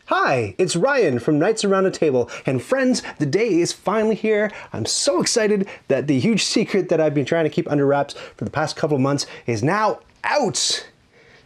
Hi, it's Ryan from Knights Around the Table, and friends, the day is finally here. I'm so excited that the huge secret that I've been trying to keep under wraps for the past couple of months is now out.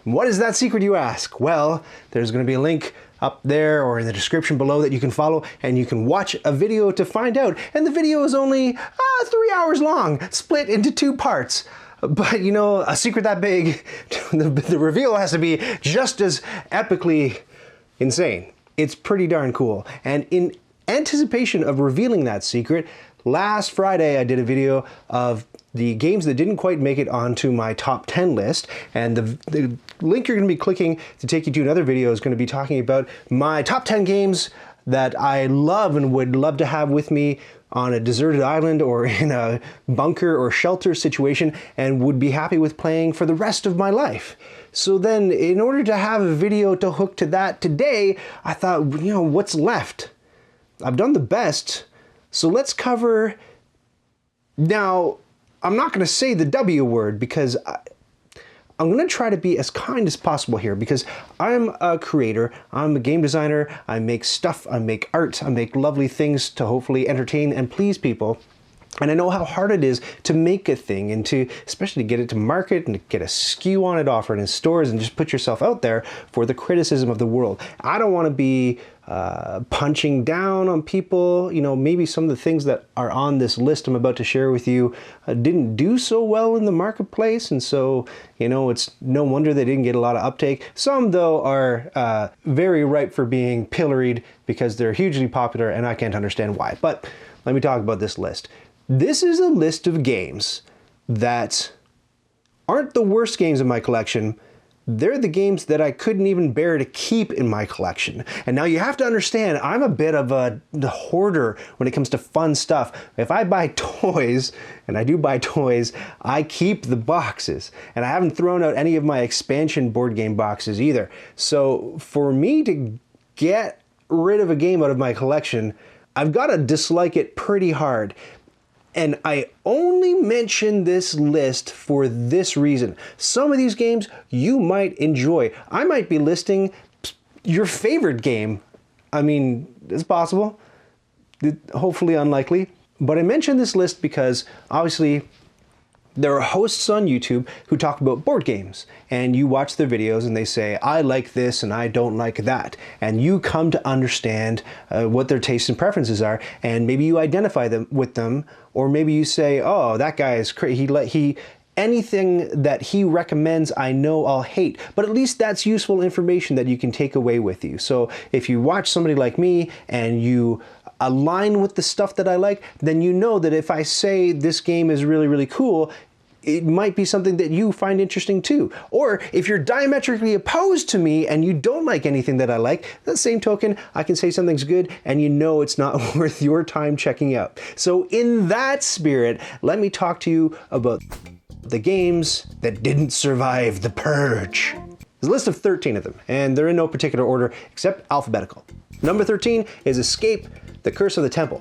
What is that secret, you ask? Well, there's going to be a link up there or in the description below that you can follow, and you can watch a video to find out. And the video is only 3 hours long, split into 2 parts. But you know, a secret that big, the reveal has to be just as epically insane. It's pretty darn cool. And in anticipation of revealing that secret, last Friday I did a video of the games that didn't quite make it onto my top 10 list. And the link you're going to be clicking to take you to another video is going to be talking about my top 10 games that I love and would love to have with me on a deserted island or in a bunker or shelter situation and would be happy with playing for the rest of my life. So then, in order to have a video to hook to that today, I thought, you know, what's left? I've done the best, so let's cover... Now, I'm not going to say the W word because I'm going to try to be as kind as possible here because I'm a creator, I'm a game designer, I make stuff, I make art, I make lovely things to hopefully entertain and please people. And I know how hard it is to make a thing and to, especially to get it to market and to get a SKU on it offered in stores and just put yourself out there for the criticism of the world. I don't want to be punching down on people. You know, maybe some of the things that are on this list I'm about to share with you didn't do so well in the marketplace. And so, you know, it's no wonder they didn't get a lot of uptake. Some, though, are very ripe for being pilloried because they're hugely popular and I can't understand why. But let me talk about this list. This is a list of games that aren't the worst games in my collection. They're the games that I couldn't even bear to keep in my collection. And now you have to understand, I'm a bit of a hoarder when it comes to fun stuff. If I buy toys, and I do buy toys, I keep the boxes. And I haven't thrown out any of my expansion board game boxes either. So for me to get rid of a game out of my collection, I've got to dislike it pretty hard. And I only mention this list for this reason. Some of these games you might enjoy. I might be listing your favorite game. I mean, it's possible. Hopefully unlikely. But I mention this list because obviously there are hosts on YouTube who talk about board games, and you watch their videos and they say, I like this and I don't like that. And you come to understand what their tastes and preferences are, and maybe you identify them with them, or maybe you say, oh, that guy is crazy. Anything that he recommends, I know I'll hate, but at least that's useful information that you can take away with you. So if you watch somebody like me and you align with the stuff that I like, then you know that if I say this game is really, really cool, it might be something that you find interesting too. Or if you're diametrically opposed to me and you don't like anything that I like, the same token, I can say something's good and you know it's not worth your time checking out. So in that spirit, let me talk to you about the games that didn't survive the Purge. There's a list of 13 of them, and they're in no particular order except alphabetical. Number 13 is Escape: The Curse of the Temple.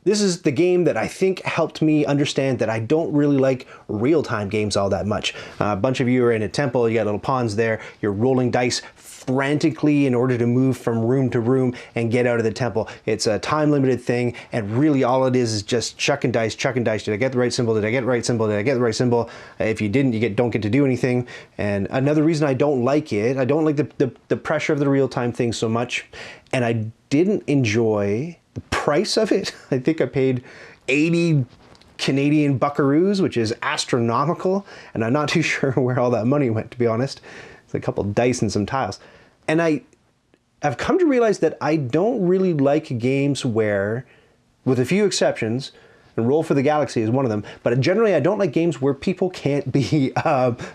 This is the game that I think helped me understand that I don't really like real-time games all that much. A bunch of you are in a temple, you got little pawns there, you're rolling dice frantically in order to move from room to room and get out of the temple. It's a time-limited thing, and really all it is just chucking dice, chucking dice. Did I get the right symbol? Did I get the right symbol? Did I get the right symbol? If you didn't, you don't get to do anything. And another reason I don't like it, I don't like the pressure of the real-time thing so much, and I didn't enjoy the price of it. I think I paid 80 Canadian buckaroos, which is astronomical, and I'm not too sure where all that money went, to be honest. It's a couple dice and some tiles. And I've come to realize that I don't really like games where, with a few exceptions, and Roll for the Galaxy is one of them, but generally I don't like games where people can't be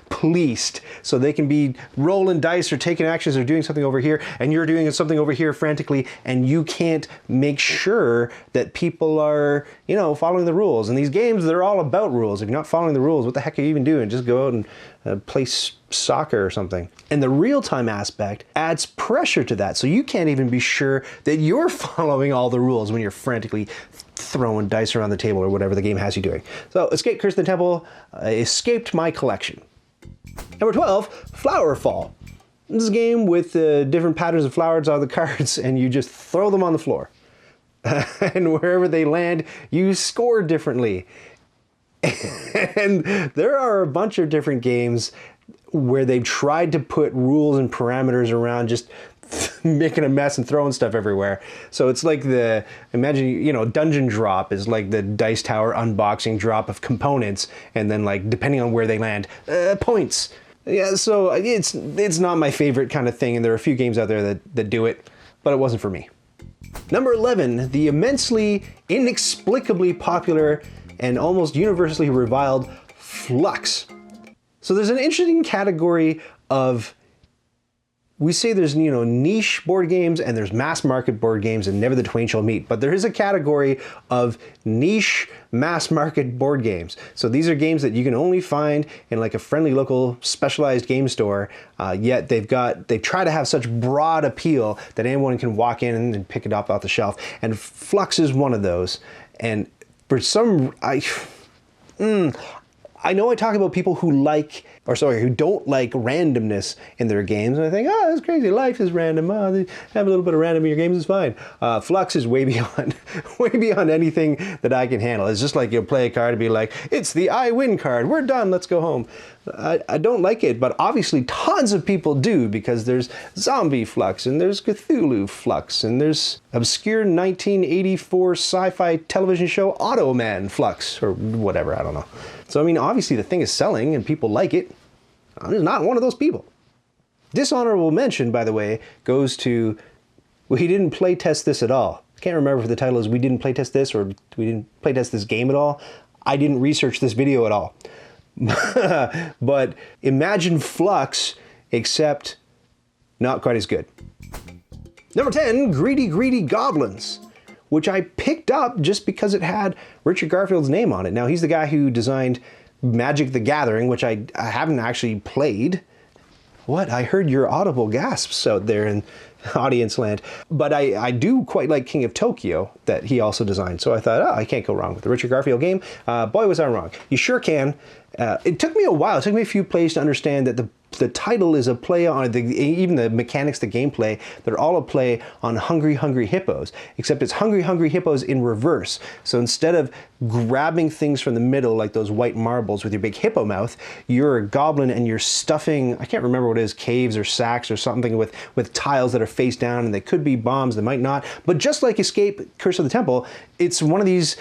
policed. So they can be rolling dice or taking actions or doing something over here, and you're doing something over here frantically, and you can't make sure that people are, you know, following the rules. And these games, they're all about rules. If you're not following the rules, what the heck are you even doing? Just go out and play soccer or something. And the real-time aspect adds pressure to that. So you can't even be sure that you're following all the rules when you're frantically throwing dice around the table or whatever the game has you doing. So Escape: Curse of the Temple escaped my collection. Number 12, Flowerfall. This is a game with different patterns of flowers on the cards, and you just throw them on the floor. And wherever they land, you score differently. And there are a bunch of different games where they've tried to put rules and parameters around just making a mess and throwing stuff everywhere. So it's like imagine, you know, dungeon drop is like the dice tower unboxing drop of components, and then like depending on where they land, points. Yeah, so it's not my favorite kind of thing, and there are a few games out there that do it, but it wasn't for me. Number 11, the immensely, inexplicably popular and almost universally reviled Flux. So there's an interesting category of, we say there's, you know, niche board games and there's mass market board games, and never the twain shall meet. But there is a category of niche mass market board games. So these are games that you can only find in like a friendly local specialized game store. Yet they try to have such broad appeal that anyone can walk in and pick it up off the shelf. And Flux is one of those. And for some, I know I talk about people who don't like randomness in their games, and I think, oh, that's crazy. Life is random. Oh, have a little bit of random in your games is fine. Flux is way beyond, way beyond anything that I can handle. It's just like you'll play a card and be like, it's the I win card. We're done. Let's go home. I don't like it, but obviously tons of people do, because there's zombie Flux, and there's Cthulhu Flux, and there's obscure 1984 sci-fi television show Automan Flux, or whatever, I don't know. So, I mean, obviously the thing is selling and people like it. I'm just not one of those people. Dishonorable mention, by the way, goes to, well, he didn't play test this at all. I can't remember if the title is we didn't play test this or we didn't play test this game at all. I didn't research this video at all. But imagine Flux, except not quite as good. Number 10, Greedy Greedy Goblins, which I picked up just because it had Richard Garfield's name on it. Now, he's the guy who designed Magic the Gathering, which I haven't actually played. What? I heard your audible gasps out there in audience land. But I do quite like King of Tokyo that he also designed. So I thought, oh, I can't go wrong with the Richard Garfield game. Boy, was I wrong. You sure can. It took me a while. It took me a few plays to understand that the title is a play on, even the mechanics, the gameplay, they're all a play on Hungry Hungry Hippos, except it's Hungry Hungry Hippos in reverse. So instead of grabbing things from the middle like those white marbles with your big hippo mouth, you're a goblin and you're stuffing, I can't remember what it is, caves or sacks or something with tiles that are face down, and they could be bombs, they might not. But just like Escape Curse of the Temple, it's one of these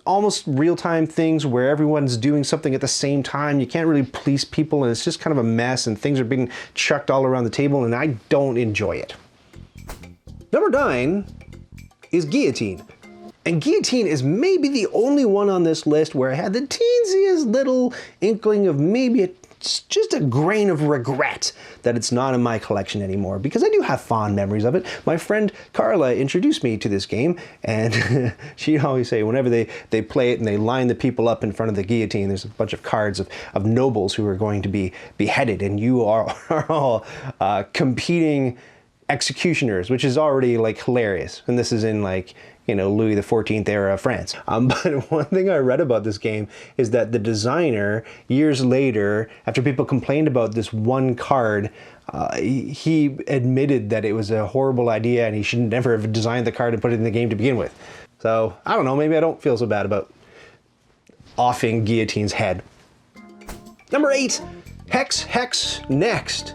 almost real-time things where everyone's doing something at the same time. You can't really police people, and it's just kind of a mess, and things are being chucked all around the table, and I don't enjoy it. Number 9 is Guillotine. And Guillotine is maybe the only one on this list where I had the teensiest little inkling of maybe just a grain of regret that it's not in my collection anymore, because I do have fond memories of it. My friend Carla introduced me to this game, and she'd always say whenever they play it and they line the people up in front of the guillotine, there's a bunch of cards of nobles who are going to be beheaded, and you are all competing executioners, which is already like hilarious. And this is in like, you know, Louis XIV era France. But one thing I read about this game is that the designer, years later, after people complained about this one card, he admitted that it was a horrible idea and he should never have designed the card and put it in the game to begin with. So, I don't know, maybe I don't feel so bad about offing Guillotine's head. Number 8, Hex Hex Next.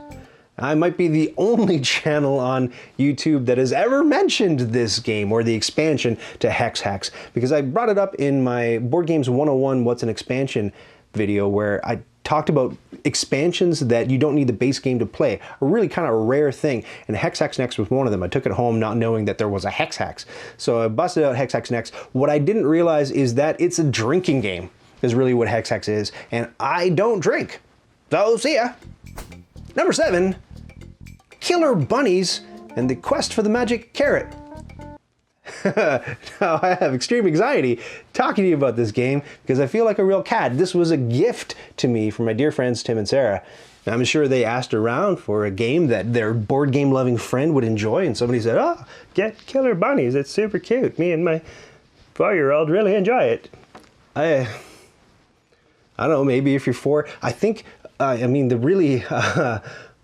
I might be the only channel on YouTube that has ever mentioned this game or the expansion to Hex Hex, because I brought it up in my Board Games 101 What's an Expansion video, where I talked about expansions that you don't need the base game to play, a really kind of rare thing, and Hex Hex Next was one of them. I took it home not knowing that there was a Hex Hex. So I busted out Hex Hex Next. What I didn't realize is that it's a drinking game, is really what Hex Hex is, and I don't drink. So see ya. Number 7, Killer Bunnies and the Quest for the Magic Carrot. Now, I have extreme anxiety talking to you about this game because I feel like a real cad. This was a gift to me from my dear friends Tim and Sarah. I'm sure they asked around for a game that their board game loving friend would enjoy, and somebody said, oh, get Killer Bunnies, it's super cute. Me and my 4-year-old really enjoy it. I don't know, maybe if you're 4, I think, I mean, the really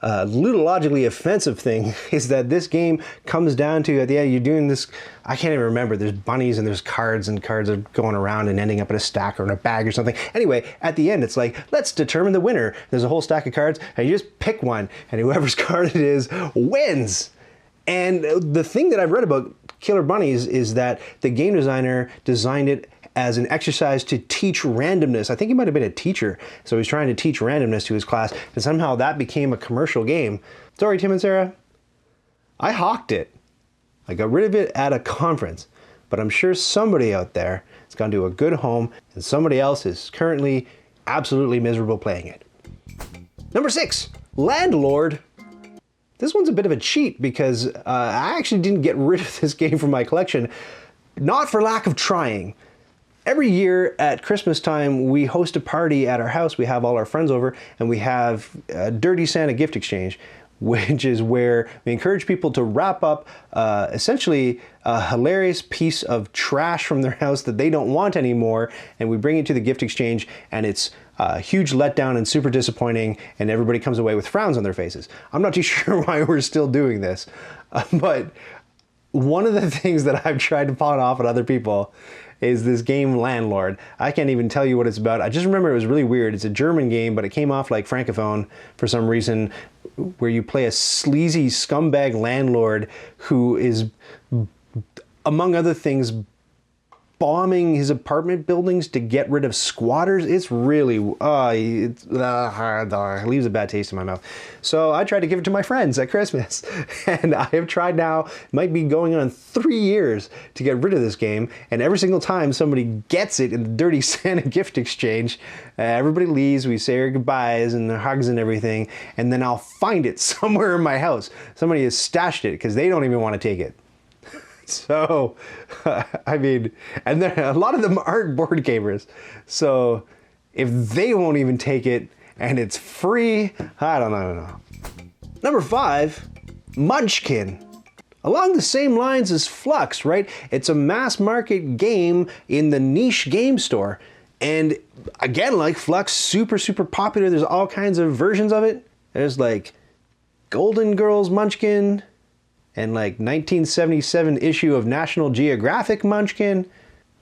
ludologically offensive thing is that this game comes down to, at the end, you're doing this, I can't even remember, there's bunnies and there's cards, and cards are going around and ending up in a stack or in a bag or something. Anyway, at the end, it's like, let's determine the winner. There's a whole stack of cards, and you just pick one, and whoever's card it is wins. And the thing that I've read about Killer Bunnies is that the game designer designed it as an exercise to teach randomness. I think he might have been a teacher, so he's trying to teach randomness to his class, and somehow that became a commercial game. Sorry, Tim and Sarah. I hawked it. I got rid of it at a conference, but I'm sure somebody out there has gone to a good home, and somebody else is currently absolutely miserable playing it. Number 6, Landlord. This one's a bit of a cheat because I actually didn't get rid of this game from my collection, not for lack of trying. Every year at Christmas time, we host a party at our house. We have all our friends over, and we have a Dirty Santa gift exchange, which is where we encourage people to wrap up essentially a hilarious piece of trash from their house that they don't want anymore, and we bring it to the gift exchange, and it's a huge letdown and super disappointing, and everybody comes away with frowns on their faces. I'm not too sure why we're still doing this, but one of the things that I've tried to pawn off on other people is this game Landlord. I can't even tell you what it's about. I just remember it was really weird. It's a German game, but it came off like Francophone for some reason, where you play a sleazy scumbag landlord who is, among other things, bombing his apartment buildings to get rid of squatters. It's really, it leaves a bad taste in my mouth. So I tried to give it to my friends at Christmas, and I have tried now, might be going on 3 years to get rid of this game, and every single time somebody gets it in the Dirty Santa gift exchange, everybody leaves, we say our goodbyes and hugs and everything, and then I'll find it somewhere in my house. Somebody has stashed it because they don't even want to take it. So, I mean, and there, a lot of them aren't board gamers. So, if they won't even take it and it's free, I don't know. Number 5, Munchkin. Along the same lines as Flux, right? It's a mass market game in the niche game store. And again, like Flux, super, super popular. There's all kinds of versions of it. There's like Golden Girls Munchkin, and like 1977 issue of National Geographic Munchkin.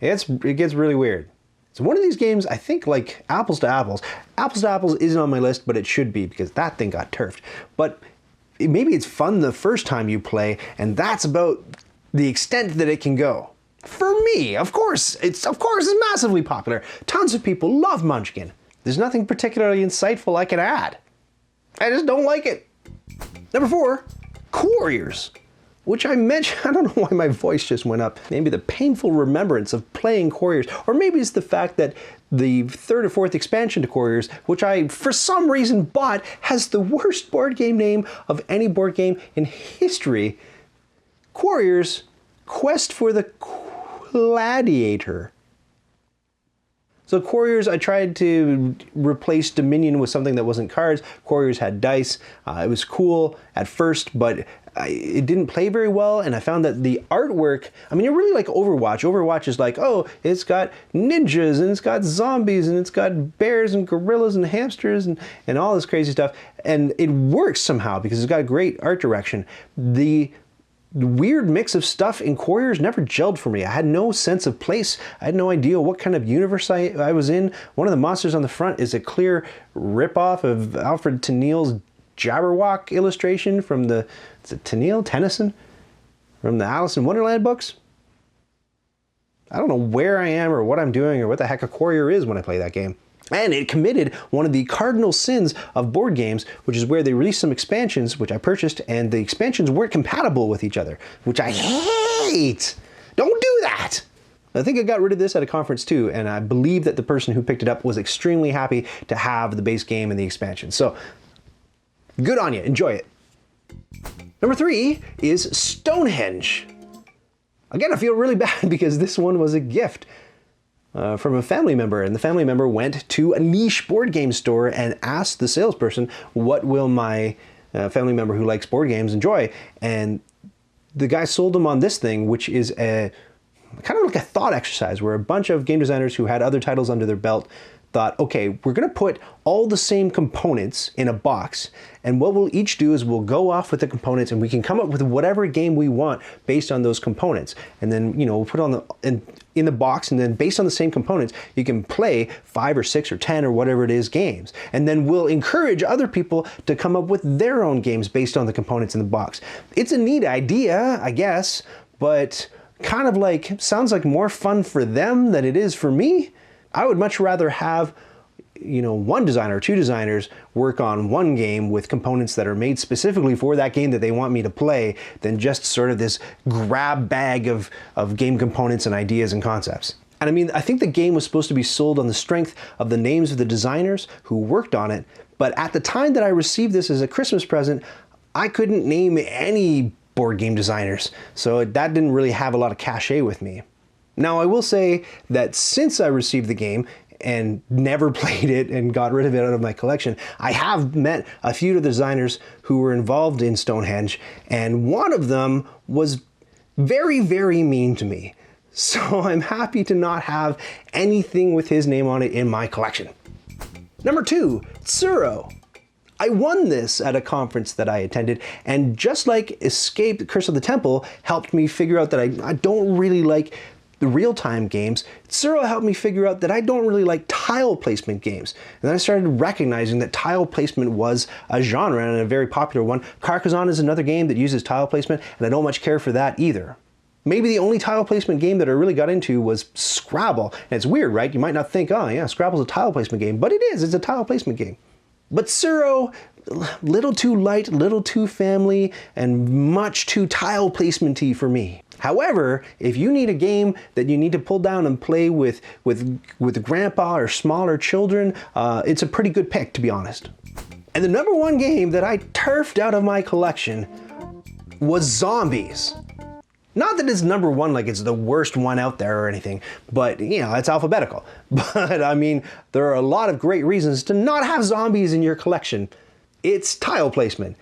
It gets really weird. It's one of these games, I think, like Apples to Apples. Apples to Apples isn't on my list, but it should be because that thing got turfed. But maybe it's fun the first time you play, and that's about the extent that it can go. For me, of course, it's massively popular. Tons of people love Munchkin. There's nothing particularly insightful I can add. I just don't like it. Number 4, Quarriors. Which I mentioned, I don't know why my voice just went up. Maybe the painful remembrance of playing Quarriors, or maybe it's the fact that the 3rd or 4th expansion to Quarriors, which I for some reason bought, has the worst board game name of any board game in history. Quarriors, Quest for the Gladiator. So Quarriors, I tried to replace Dominion with something that wasn't cards. Quarriors had dice. It was cool at first, but it didn't play very well, and I found that the artwork, I mean, you're really like Overwatch. Overwatch is like, oh, it's got ninjas, and it's got zombies, and it's got bears and gorillas and hamsters and all this crazy stuff. And it works somehow because it's got great art direction. The weird mix of stuff in Quarriors never gelled for me. I had no sense of place. I had no idea what kind of universe I was in. One of the monsters on the front is a clear ripoff of Alfred Tennille's Jabberwock illustration from the, is it Tennyson? From the Alice in Wonderland books? I don't know where I am or what I'm doing or what the heck a Quarrior is when I play that game. And it committed one of the cardinal sins of board games, which is where they released some expansions, which I purchased, and the expansions weren't compatible with each other, which I hate. Don't do that. I think I got rid of this at a conference too, and I believe that the person who picked it up was extremely happy to have the base game and the expansion. So, good on you. Enjoy it. Number 3 is Stonehenge. Again, I feel really bad because this one was a gift from a family member, and the family member went to a niche board game store and asked the salesperson, what will my family member who likes board games enjoy? And the guy sold them on this thing, which is a kind of like a thought exercise where a bunch of game designers who had other titles under their belt thought, okay, we're gonna put all the same components in a box, and what we'll each do is we'll go off with the components and we can come up with whatever game we want based on those components. And then, you know, we'll put it on in the box, and then based on the same components, you can play 5 or 6 or 10 or whatever it is games. And then we'll encourage other people to come up with their own games based on the components in the box. It's a neat idea, I guess, but kind of like, sounds like more fun for them than it is for me. I would much rather have, you know, one designer or 2 designers work on one game with components that are made specifically for that game that they want me to play than just sort of this grab bag of game components and ideas and concepts. And I mean, I think the game was supposed to be sold on the strength of the names of the designers who worked on it, but at the time that I received this as a Christmas present, I couldn't name any board game designers, so that didn't really have a lot of cachet with me. Now, I will say that since I received the game and never played it and got rid of it out of my collection, I have met a few of the designers who were involved in Stonehenge, and one of them was very, very mean to me. So I'm happy to not have anything with his name on it in my collection. Number 2, Tsuro. I won this at a conference that I attended, and just like Escape Curse of the Temple helped me figure out that I don't really like the real-time games, Tsuro helped me figure out that I don't really like tile placement games. And then I started recognizing that tile placement was a genre and a very popular one. Carcassonne is another game that uses tile placement, and I don't much care for that either. Maybe the only tile placement game that I really got into was Scrabble. And it's weird, right? You might not think, oh yeah, Scrabble's a tile placement game, but it is, it's a tile placement game. But Tsuro, little too light, little too family, and much too tile placement-y for me. However, if you need a game that you need to pull down and play with grandpa or smaller children, it's a pretty good pick, to be honest. And the number 1 game that I turfed out of my collection was Zombies. Not that it's number 1 like it's the worst one out there or anything, but you know, it's alphabetical. But I mean, there are a lot of great reasons to not have zombies in your collection. It's tile placement.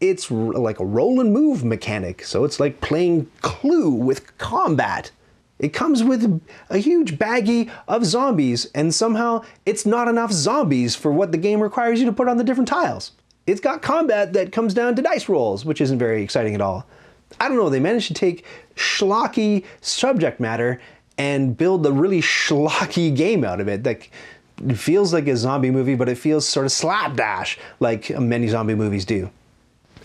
It's like a roll and move mechanic, so it's like playing Clue with combat. It comes with a huge baggie of zombies, and somehow it's not enough zombies for what the game requires you to put on the different tiles. It's got combat that comes down to dice rolls, which isn't very exciting at all. I don't know, they managed to take schlocky subject matter and build a really schlocky game out of it. Like, it feels like a zombie movie, but it feels sort of slapdash like many zombie movies do.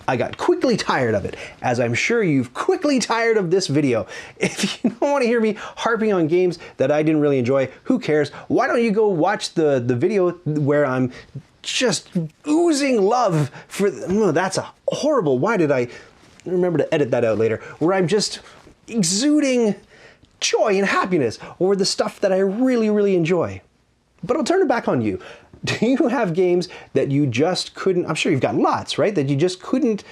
I got quickly tired of it, as I'm sure you've quickly tired of this video. If you don't want to hear me harping on games that I didn't really enjoy, who cares? Why don't you go watch the video where I'm just oozing love for, oh, that's a horrible, why did I remember to edit that out later, where I'm just exuding joy and happiness over the stuff that I really, really enjoy. But I'll turn it back on you. Do you have games that you just couldn't, I'm sure you've got lots, right? That you just couldn't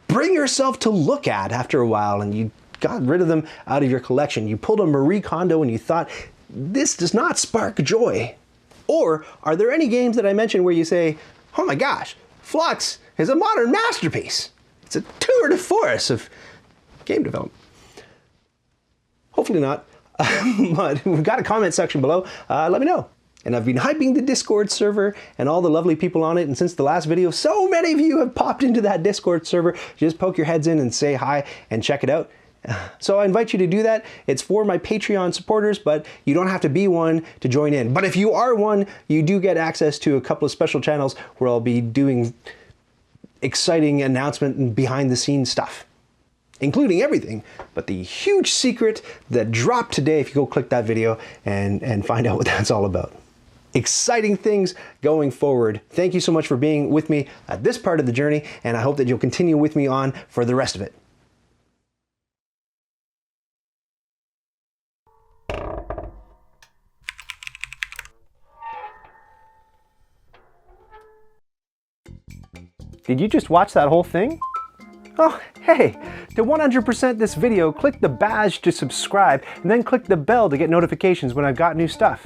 bring yourself to look at after a while, and you got rid of them out of your collection. You pulled a Marie Kondo and you thought, this does not spark joy. Or are there any games that I mentioned where you say, oh my gosh, Flux is a modern masterpiece. It's a tour de force of game development. Hopefully not, but we've got a comment section below. Let me know. And I've been hyping the Discord server and all the lovely people on it. And since the last video, so many of you have popped into that Discord server. Just poke your heads in and say hi and check it out. So I invite you to do that. It's for my Patreon supporters, but you don't have to be one to join in. But if you are one, you do get access to a couple of special channels where I'll be doing exciting announcement and behind the scenes stuff, including everything but the huge secret that dropped today if you go click that video and find out what that's all about. Exciting things going forward. Thank you so much for being with me at this part of the journey, and I hope that you'll continue with me on for the rest of it. Did you just watch that whole thing? Oh, hey, to 100% this video, click the badge to subscribe and then click the bell to get notifications when I've got new stuff.